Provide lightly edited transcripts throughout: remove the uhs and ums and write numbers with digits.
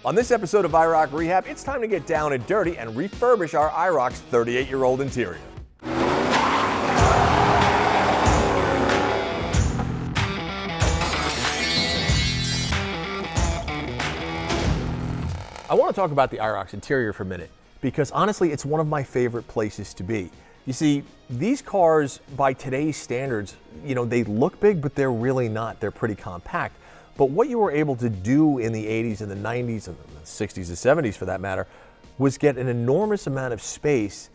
On this episode of IROC Rehab, it's time to get down and dirty and refurbish our IROC's 38-year-old interior. I want to talk about the IROC's interior for a minute because honestly, it's one of my favorite places to be. You see, these cars, by today's standards, they look big, but they're really not. They're pretty compact. But what you were able to do in the 80s and the 90s and the 60s and 70s for that matter, was get an enormous amount of space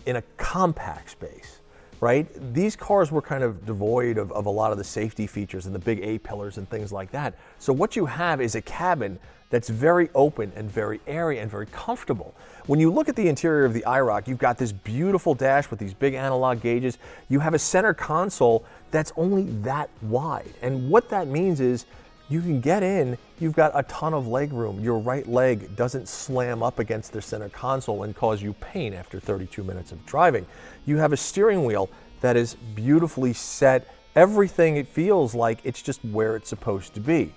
in a compact space, right? These cars were kind of devoid of a lot of the safety features and the big A-pillars and things like that. So what you have is a cabin that's very open and very airy and very comfortable. When you look at the interior of the IROC, you've got this beautiful dash with these big analog gauges. You have a center console that's only that wide. And what that means is you can get in, you've got a ton of leg room. Your right leg doesn't slam up against the center console and cause you pain after 32 minutes of driving. You have a steering wheel that is beautifully set. Everything, it feels like it's just where it's supposed to be.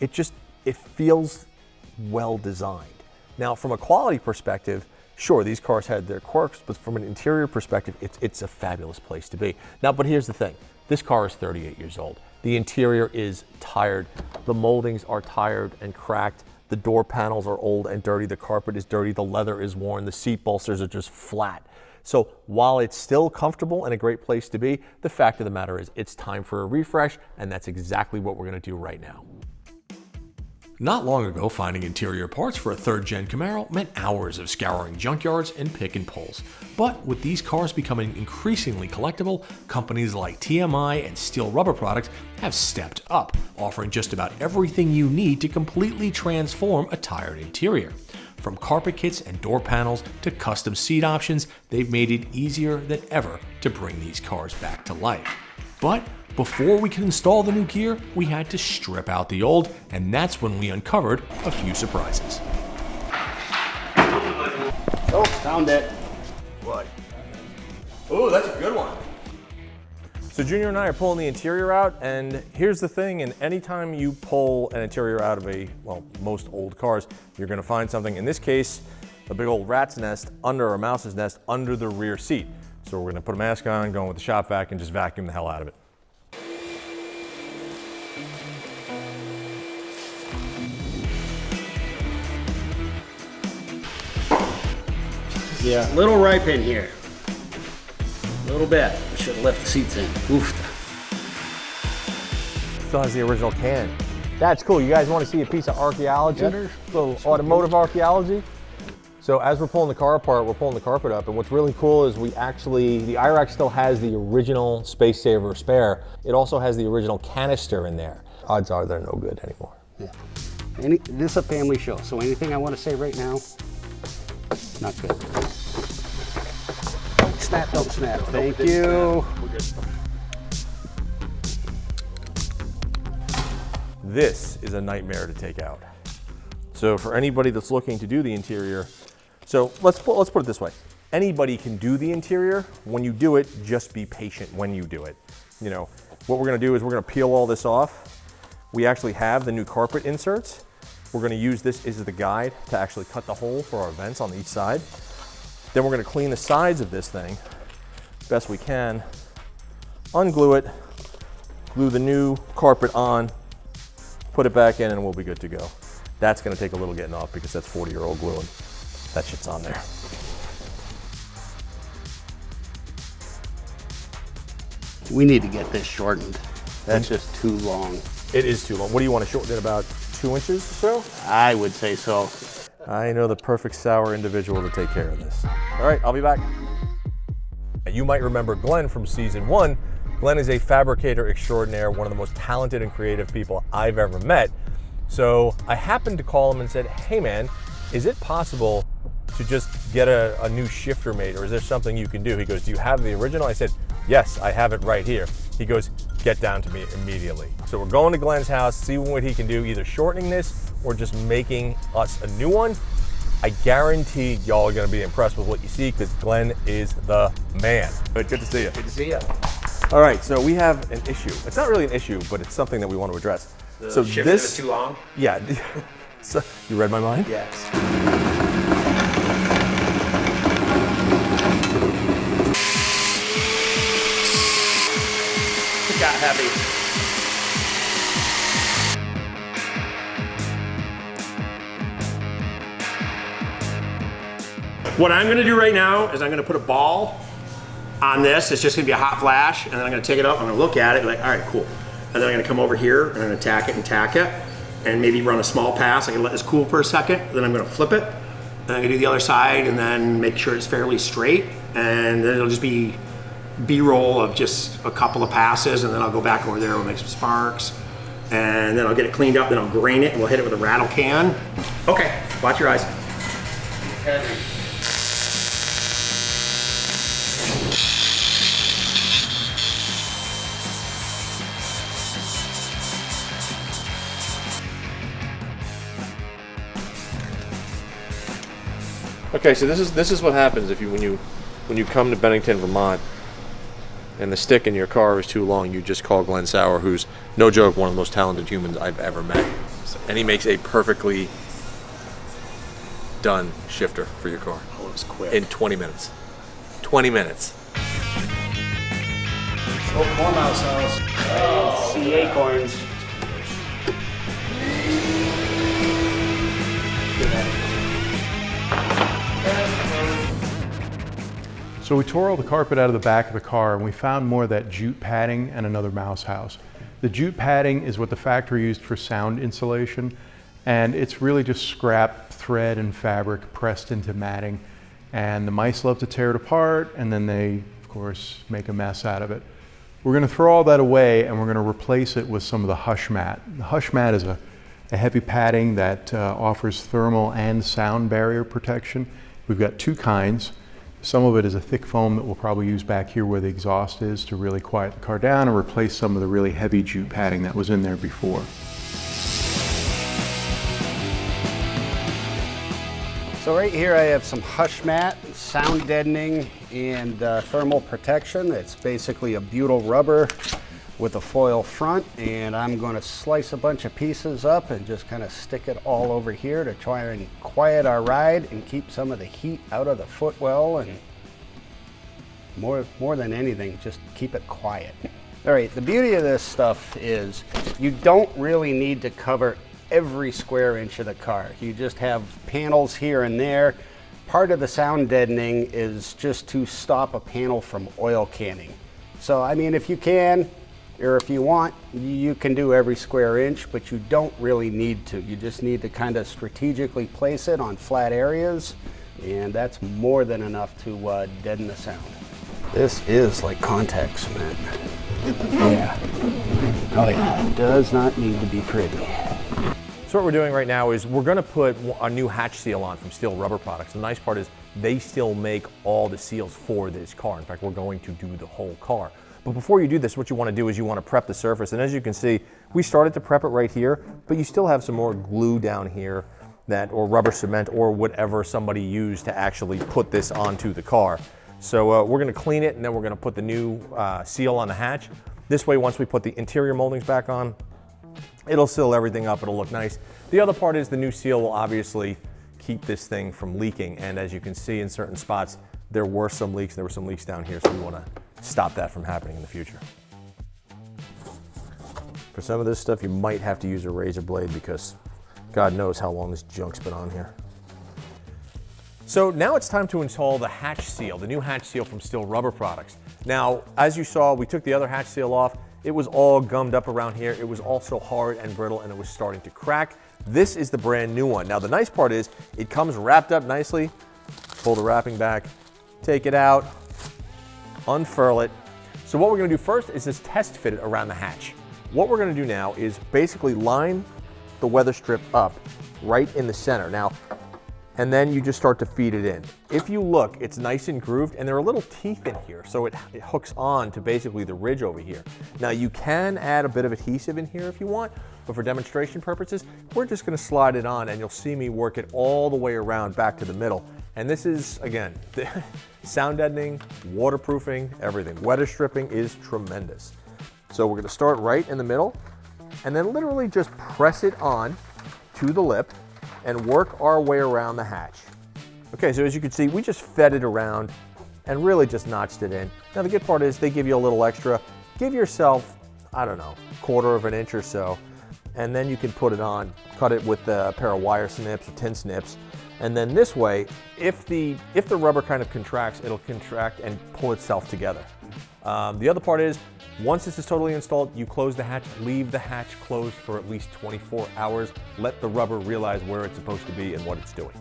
It feels well designed. Now, from a quality perspective, sure, these cars had their quirks, but from an interior perspective, it's a fabulous place to be. Now, but here's the thing. This car is 38 years old. The interior is tired. The moldings are tired and cracked. The door panels are old and dirty. The carpet is dirty. The leather is worn. The seat bolsters are just flat. So while it's still comfortable and a great place to be, the fact of the matter is it's time for a refresh, and that's exactly what we're going to do right now. Not long ago, finding interior parts for a third-gen Camaro meant hours of scouring junkyards and pick and pulls. But with these cars becoming increasingly collectible, companies like TMI and Steele rubber products have stepped up, offering just about everything you need to completely transform a tired interior. From carpet kits and door panels to custom seat options, they've made it easier than ever to bring these cars back to life. But before we could install the new gear, we had to strip out the old, and that's when we uncovered a few surprises. Oh, found it. What? Oh, that's a good one. So Junior and I are pulling the interior out, and here's the thing, and anytime you pull an interior out of most old cars, you're gonna find something, in this case, a big old rat's nest or a mouse's nest under the rear seat. So we're gonna put a mask on, go with the shop vac, and just vacuum the hell out of it. Yeah, a little ripe in here. A little bit. I should have left the seats in. Oof. Still has the original can. That's cool. You guys want to see a piece of archaeology? A little automotive archaeology? So as we're pulling the car apart, we're pulling the carpet up, and what's really cool is the IROC still has the original Space Saver spare. It also has the original canister in there. Odds are they're no good anymore. Yeah. This is a family show, so anything I want to say right now, not good. Don't snap, don't snap. Thank you. This is a nightmare to take out. So for anybody that's looking to do the interior, so let's put it this way. Anybody can do the interior. When you do it, just be patient when you do it. What we're gonna do is we're gonna peel all this off. We actually have the new carpet inserts. We're gonna use this as the guide to actually cut the hole for our vents on each side. Then we're gonna clean the sides of this thing best we can, unglue it, glue the new carpet on, put it back in, and we'll be good to go. That's gonna take a little getting off because that's 40-year-old glue and that shit's on there. We need to get this shortened. That's just too long. It is too long. What do you want to shorten it, about 2 inches or so? I would say so. I know the perfect sour individual to take care of this. All right, I'll be back. You might remember Glenn from season 1. Glenn is a fabricator extraordinaire, one of the most talented and creative people I've ever met. So I happened to call him and said, hey man, is it possible to just get a new shifter made, or is there something you can do? He goes, do you have the original? I said, yes, I have it right here. He goes, get down to me immediately. So we're going to Glenn's house, see what he can do, either shortening this or just making us a new one. I guarantee y'all are gonna be impressed with what you see because Glenn is the man. Good to see you. Good to see you. All right, so we have an issue. It's not really an issue, but it's something that we want to address. So shifter is too long? Yeah. So, you read my mind? Yes. It got heavy. What I'm gonna do right now is I'm gonna put a ball on this. It's just gonna be a hot flash, and then I'm gonna take it up, I'm gonna look at it, like, all right, cool. And then I'm gonna come over here, and I'm gonna tack it and tack it, and maybe run a small pass. I can let this cool for a second, then I'm gonna flip it, and I'm gonna do the other side, and then make sure it's fairly straight, and then it'll just be B-roll of just a couple of passes, and then I'll go back over there, we'll make some sparks, and then I'll get it cleaned up, then I'll grain it, and we'll hit it with a rattle can. Okay, watch your eyes. Okay. Okay, so this is what happens if when you come to Bennington, Vermont, and the stick in your car is too long. You just call Glenn Sauer, who's no joke one of the most talented humans I've ever met, and he makes a perfectly done shifter for your car. Oh, it was quick. In 20 minutes. 20 minutes. Oh, corn mouse house. Oh, see acorns. So we tore all the carpet out of the back of the car and we found more of that jute padding and another mouse house. The jute padding is what the factory used for sound insulation, and it's really just scrap thread and fabric pressed into matting. And the mice love to tear it apart, and then they, of course, make a mess out of it. We're going to throw all that away and we're going to replace it with some of the Hushmat. The Hushmat is a heavy padding that offers thermal and sound barrier protection. We've got two kinds. Some of it is a thick foam that we'll probably use back here where the exhaust is to really quiet the car down and replace some of the really heavy jute padding that was in there before. So right here I have some Hushmat, sound deadening, and thermal protection. It's basically a butyl rubber with a foil front, and I'm going to slice a bunch of pieces up and just kind of stick it all over here to try and quiet our ride and keep some of the heat out of the footwell, and more than anything, just keep it quiet. All right, the beauty of this stuff is you don't really need to cover every square inch of the car. You just have panels here and there. Part of the sound deadening is just to stop a panel from oil canning. So, I mean, if you can, or if you want, you can do every square inch, but you don't really need to. You just need to kind of strategically place it on flat areas, and that's more than enough to deaden the sound. This is like contact cement. Yeah. Oh yeah, it does not need to be pretty. So what we're doing right now is we're going to put a new hatch seal on from Steele Rubber Products. The nice part is they still make all the seals for this car. In fact, we're going to do the whole car. But before you do this, what you want to do is you want to prep the surface. And as you can see, we started to prep it right here, but you still have some more glue down here or rubber cement or whatever somebody used to actually put this onto the car. So we're going to clean it, and then we're going to put the new seal on the hatch. This way, once we put the interior moldings back on, it'll seal everything up, it'll look nice. The other part is the new seal will obviously keep this thing from leaking, and as you can see in certain spots, there were some leaks down here, so we want to stop that from happening in the future. For some of this stuff, you might have to use a razor blade because God knows how long this junk's been on here. So now it's time to install the hatch seal, the new hatch seal from Steele Rubber Products. Now, as you saw, we took the other hatch seal off. It was all gummed up around here. It was also hard and brittle, and it was starting to crack. This is the brand new one. Now, the nice part is it comes wrapped up nicely. Pull the wrapping back, take it out, unfurl it. So what we're gonna do first is just test fit it around the hatch. What we're gonna do now is basically line the weather strip up right in the center. Now, and then you just start to feed it in. If you look, it's nice and grooved, and there are little teeth in here, so it hooks on to basically the ridge over here. Now, you can add a bit of adhesive in here if you want, but for demonstration purposes, we're just gonna slide it on, and you'll see me work it all the way around back to the middle. And this is, again, sound deadening, waterproofing, everything. Weather stripping is tremendous. So we're gonna start right in the middle, and then literally just press it on to the lip, and work our way around the hatch. Okay, so as you can see, we just fed it around and really just notched it in. Now the good part is they give you a little extra. Give yourself, I don't know, 1/4 of an inch or so, and then you can put it on, cut it with a pair of wire snips or tin snips. And then this way, if the rubber kind of contracts, it'll contract and pull itself together. The other part is, once this is totally installed, you close the hatch, leave the hatch closed for at least 24 hours. Let the rubber realize where it's supposed to be and what it's doing.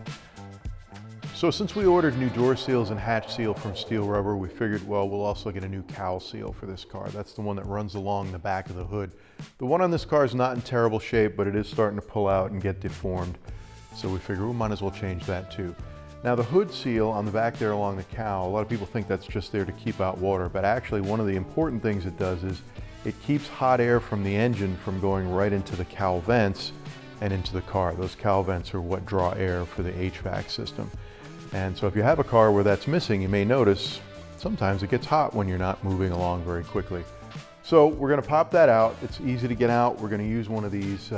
So since we ordered new door seals and hatch seal from Steele Rubber, we figured, well, we'll also get a new cowl seal for this car. That's the one that runs along the back of the hood. The one on this car is not in terrible shape, but it is starting to pull out and get deformed. So we figured we might as well change that too. Now the hood seal on the back there along the cowl, a lot of people think that's just there to keep out water, but actually one of the important things it does is it keeps hot air from the engine from going right into the cowl vents and into the car. Those cowl vents are what draw air for the HVAC system. And so if you have a car where that's missing, you may notice sometimes it gets hot when you're not moving along very quickly. So we're going to pop that out. It's easy to get out. We're going to use one of these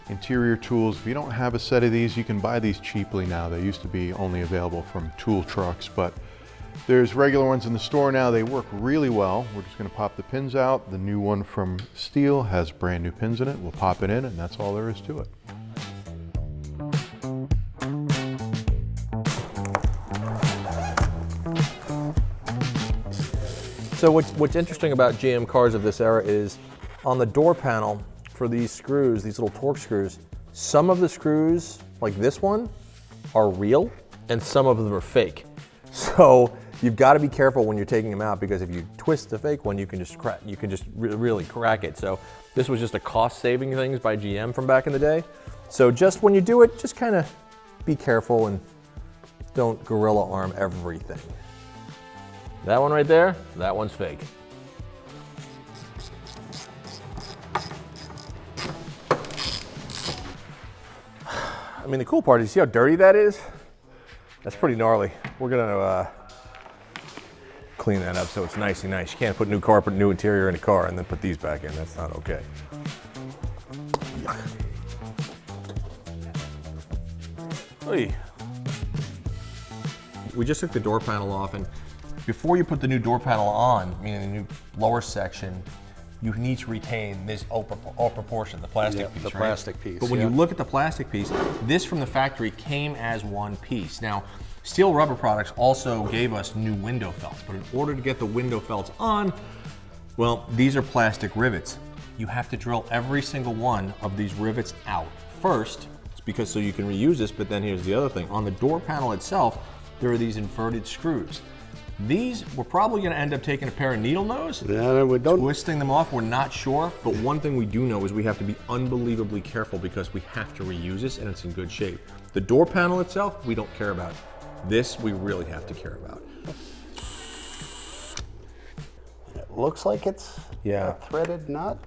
interior tools. If you don't have a set of these, you can buy these cheaply now. They used to be only available from tool trucks, but there's regular ones in the store now. They work really well. We're just going to pop the pins out. The new one from Steele has brand new pins in it. We'll pop it in, and that's all there is to it. So what's interesting about GM cars of this era is on the door panel for these screws, these little torque screws, some of the screws, like this one, are real and some of them are fake. So you've got to be careful when you're taking them out, because if you twist the fake one, you can just crack, really crack it. So this was just a cost-saving thing by GM from back in the day. So just when you do it, just kind of be careful and don't gorilla arm everything. That one right there, that one's fake. I mean, the cool part is, see how dirty that is? That's pretty gnarly. We're gonna clean that up so it's nice and nice. You can't put new carpet, new interior in a car and then put these back in. That's not okay. Oy. We just took the door panel off, and before you put the new door panel on, meaning the new lower section, you need to retain this upper portion, the plastic piece, the right? plastic piece. But when you look at the plastic piece, this from the factory came as one piece. Now, Steele Rubber Products also gave us new window felts, but in order to get the window felts on, well, these are plastic rivets. You have to drill every single one of these rivets out first, because so you can reuse this, but then here's the other thing. On the door panel itself, there are these inverted screws. These, we're probably gonna end up taking a pair of needle nose, twisting them off, we're not sure, but one thing we do know is we have to be unbelievably careful because we have to reuse this and it's in good shape. The door panel itself, we don't care about. This, we really have to care about. It looks like it's Yeah. a threaded nut.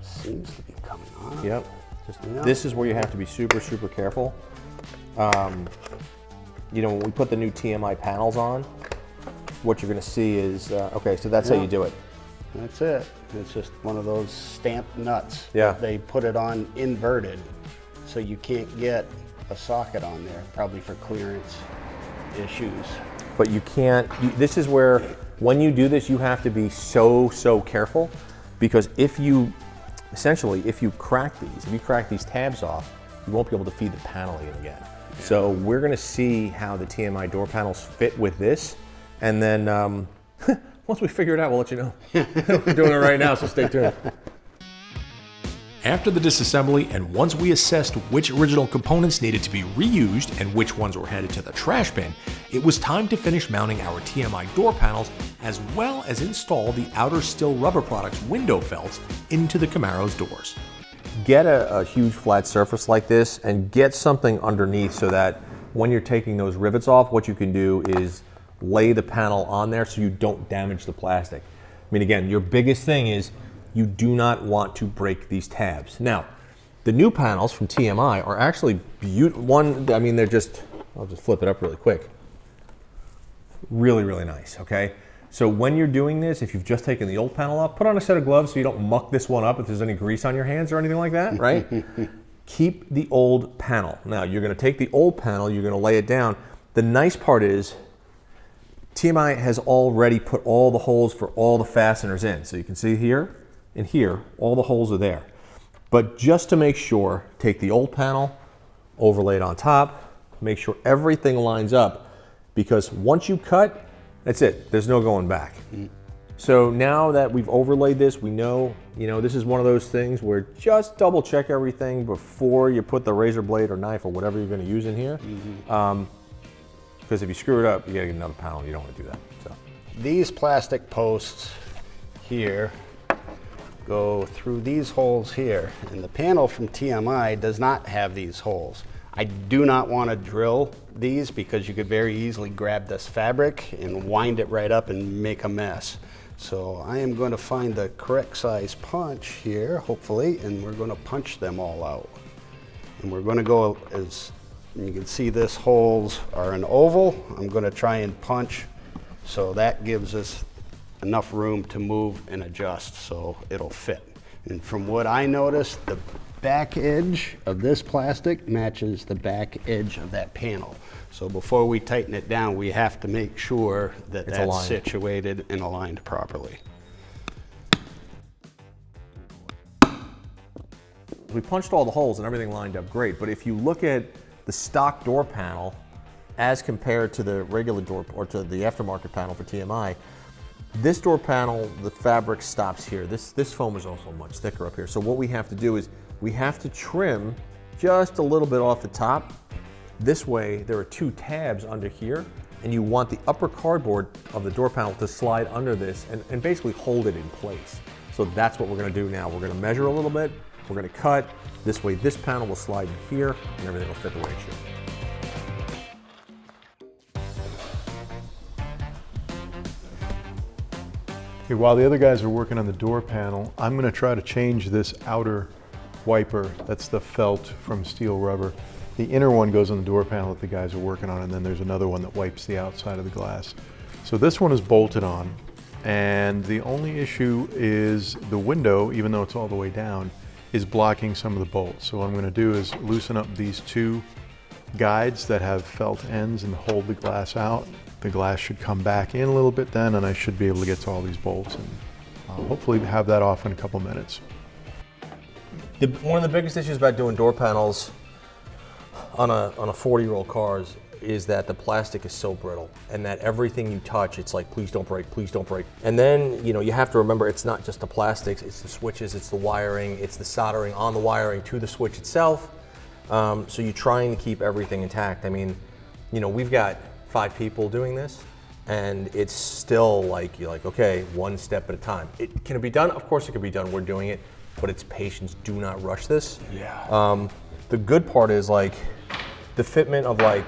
Seems to be coming on. Yep. This is where you have to be super, super careful. You know, when we put the new TMI panels on, what you're gonna see is, okay, so that's how you do it. That's it. It's just one of those stamped nuts. Yeah. They put it on inverted, so you can't get a socket on there, probably for clearance issues. But you can't, this is where, when you do this, you have to be so, so careful, because if you, essentially, if you crack these tabs off, you won't be able to feed the panel in again. So we're gonna see how the TMI door panels fit with this, and then once we figure it out, we'll let you know. We're doing it right now, so stay tuned. After the disassembly, and once we assessed which original components needed to be reused and which ones were headed to the trash bin, it was time to finish mounting our TMI door panels, as well as install the outer Steele Rubber Products window felts into the Camaro's doors. Get a huge flat surface like this and get something underneath so that when you're taking those rivets off, what you can do is lay the panel on there so you don't damage the plastic. I mean, again, your biggest thing is you do not want to break these tabs. Now, the new panels from TMI are actually beautiful. I mean, they're just, I'll just flip it up really quick. Really, really nice, okay? So when you're doing this, if you've just taken the old panel off, put on a set of gloves so you don't muck this one up if there's any grease on your hands or anything like that, right? Keep the old panel. Now you're gonna take the old panel, you're gonna lay it down. The nice part is TMI has already put all the holes for all the fasteners in. So you can see here and here, all the holes are there. But just to make sure, take the old panel, overlay it on top, make sure everything lines up, because once you cut, that's it, there's no going back. So now that we've overlaid this, we know, this is one of those things where just double check everything before you put the razor blade or knife or whatever you're gonna use in here. Because if you screw it up, you gotta get another panel. You don't want to do that. So these plastic posts here go through these holes here, and the panel from TMI does not have these holes. I do not want to drill these because you could very easily grab this fabric and wind it right up and make a mess. So I am going to find the correct size punch here, hopefully, and we're going to punch them all out. And we're going to go as you can see, this holes are an oval. I'm going to try and punch, so that gives us enough room to move and adjust so it'll fit. And from what I noticed, the back edge of this plastic matches the back edge of that panel. So before we tighten it down, we have to make sure that that's aligned, situated and aligned properly. We punched all the holes and everything lined up great, but if you look at the stock door panel as compared to the regular door or to the aftermarket panel for TMI, this door panel, the fabric stops here. This foam is also much thicker up here. So what we have to do is we have to trim just a little bit off the top. This way there are two tabs under here, and you want the upper cardboard of the door panel to slide under this and basically hold it in place. So that's what we're gonna do now. We're gonna measure a little bit, we're gonna cut. This way this panel will slide in here and everything will fit the way it should. Okay, while the other guys are working on the door panel, I'm going to try to change this outer wiper. That's the felt from Steele rubber. The inner one goes on the door panel that the guys are working on, and then there's another one that wipes the outside of the glass. So this one is bolted on, and the only issue is the window, even though it's all the way down, is blocking some of the bolts. So what I'm going to do is loosen up these two guides that have felt ends and hold the glass out. The glass should come back in a little bit then, and I should be able to get to all these bolts and hopefully have that off in a couple minutes. One of the biggest issues about doing door panels on a 40-year-old car is that the plastic is so brittle, and that everything you touch, it's like, please don't break, please don't break. And then, you have to remember, it's not just the plastics, it's the switches, it's the wiring, it's the soldering on the wiring to the switch itself. So you're trying to keep everything intact. I mean, we've got 5 people doing this, and it's still like, you're like, okay, one step at a time. Can it be done? Of course it can be done. We're doing it, but it's patience. Do not rush this. Yeah. The good part is like the fitment of like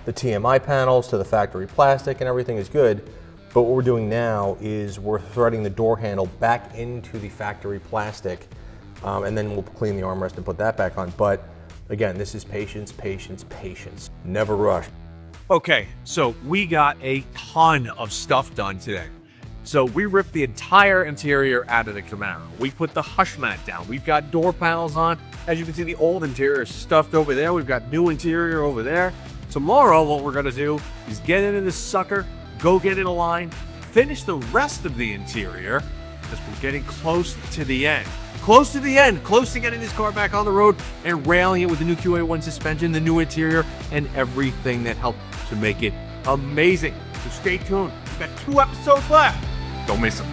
the TMI panels to the factory plastic and everything is good, but what we're doing now is we're threading the door handle back into the factory plastic, and then we'll clean the armrest and put that back on. But again, this is patience, patience, patience. Never rush. Okay, so we got a ton of stuff done today. So we ripped the entire interior out of the Camaro. We put the Hushmat down. We've got door panels on. As you can see, the old interior is stuffed over there. We've got new interior over there. Tomorrow, what we're gonna do is get into this sucker, go get it aligned, finish the rest of the interior, because we're getting close to the end. Close to the end, close to getting this car back on the road and railing it with the new QA1 suspension, the new interior, and everything that helped to make it amazing. So stay tuned. We've got 2 episodes left. Don't miss them.